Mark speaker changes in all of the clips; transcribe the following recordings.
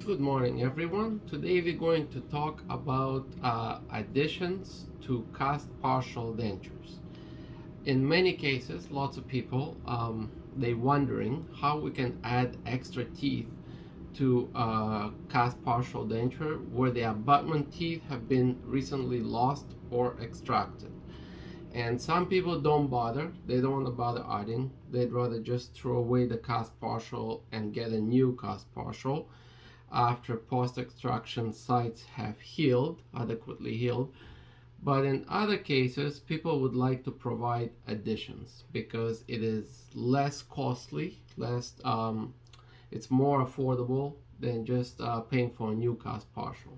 Speaker 1: Good morning, everyone. Today we're going to talk about additions to cast partial dentures. In many cases, lots of people they wondering how we can add extra teeth to cast partial denture where the abutment teeth have been recently lost or extracted. And some people don't bother. They don't want to bother adding. They'd rather just throw away the cast partial and get a new cast partial after post-extraction sites have adequately healed. But in other cases, people would like to provide additions because it is less costly, it's more affordable than just paying for a new cast partial.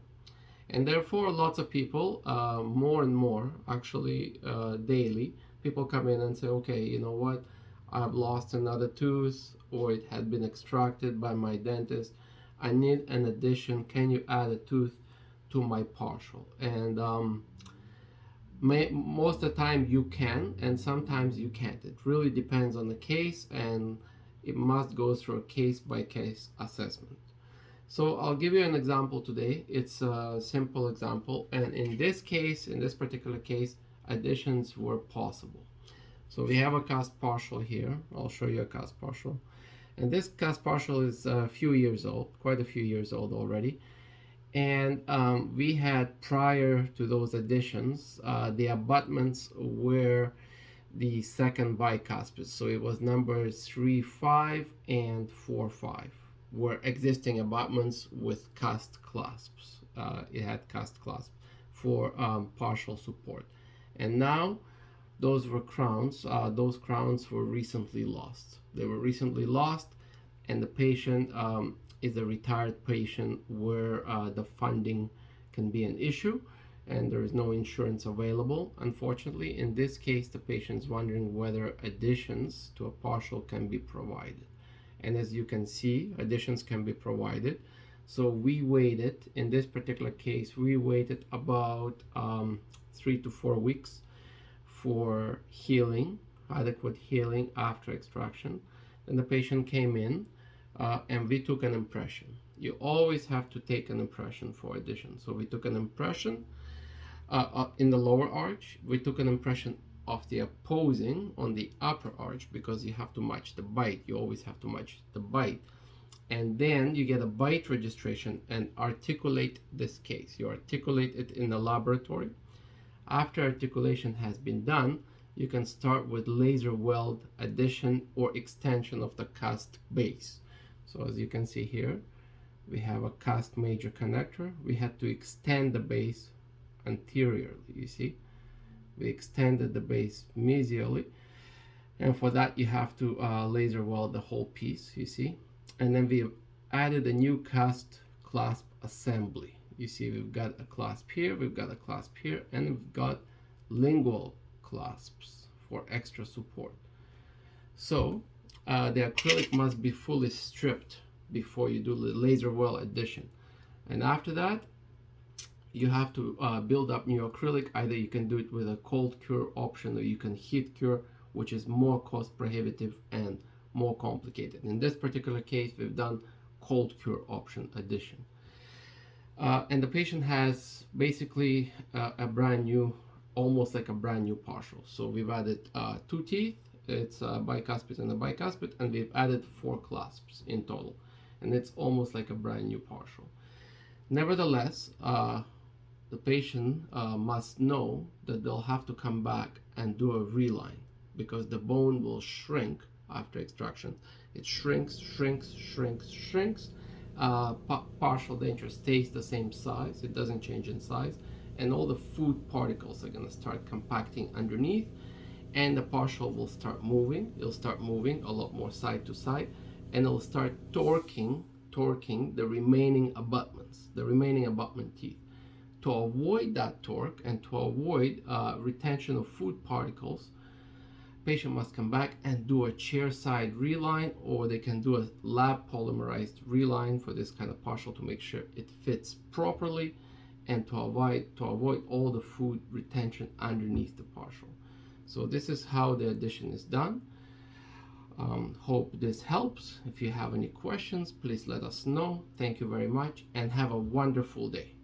Speaker 1: And therefore, lots of people, more and more, actually daily, people come in and say, okay, you know what, I've lost another tooth or it had been extracted by my dentist. I need an addition. Can you add a tooth to my partial? And most of the time you can, and sometimes you can't. It really depends on the case, and it must go through a case-by-case assessment. So I'll give you an example today. It's a simple example, and in this particular case, additions were possible. So we have a cast partial here. I'll show you a cast partial. And this cast partial is a few years old, quite a few years old already. And we had, prior to those additions, the abutments were the second bicuspids. So it was numbers 3-5 and 4-5 were existing abutments with cast clasps. It had cast clasps for partial support. And now those were crowns. Those crowns were recently lost. They were recently lost, and the patient is a retired patient where the funding can be an issue and there is no insurance available. Unfortunately, in this case, the patient is wondering whether additions to a partial can be provided. And as you can see, additions can be provided. So we waited, in this particular case, we waited about 3 to 4 weeks for healing, adequate healing after extraction. Then the patient came in and we took an impression. You always have to take an impression for addition. So we took an impression in the lower arch. We took an impression of the opposing on the upper arch because you have to match the bite. You always have to match the bite. And then you get a bite registration and articulate this case. You articulate it in the laboratory. After articulation has been done, you can start with laser weld addition or extension of the cast base. So as you can see here, we have a cast major connector. We had to extend the base anteriorly, you see. We extended the base mesially, and for that you have to laser weld the whole piece, you see. And then we added a new cast clasp assembly. You see, we've got a clasp here, we've got a clasp here, and we've got lingual clasps for extra support. So the acrylic must be fully stripped before you do the laser weld addition. And after that, you have to build up new acrylic. Either you can do it with a cold cure option or you can heat cure, which is more cost prohibitive and more complicated. In this particular case, we've done cold cure option addition. And the patient has basically a brand new, almost like a brand new partial. So we've added 2 teeth, it's a bicuspid and a bicuspid, and we've added 4 clasps in total. And it's almost like a brand new partial. Nevertheless, the patient must know that they'll have to come back and do a reline because the bone will shrink after extraction. It shrinks. Partial denture stays the same size, it doesn't change in size, and all the food particles are going to start compacting underneath, and the partial will start moving. It'll start moving a lot more side to side, and it'll start torquing the remaining abutments, the remaining abutment teeth. To avoid that torque and to avoid retention of food particles, patient must come back and do a chair side reline, or they can do a lab polymerized reline for this kind of partial to make sure it fits properly and to avoid all the food retention underneath the partial. So this is how the addition is done. Hope this helps. If you have any questions, please let us know. Thank you very much and have a wonderful day.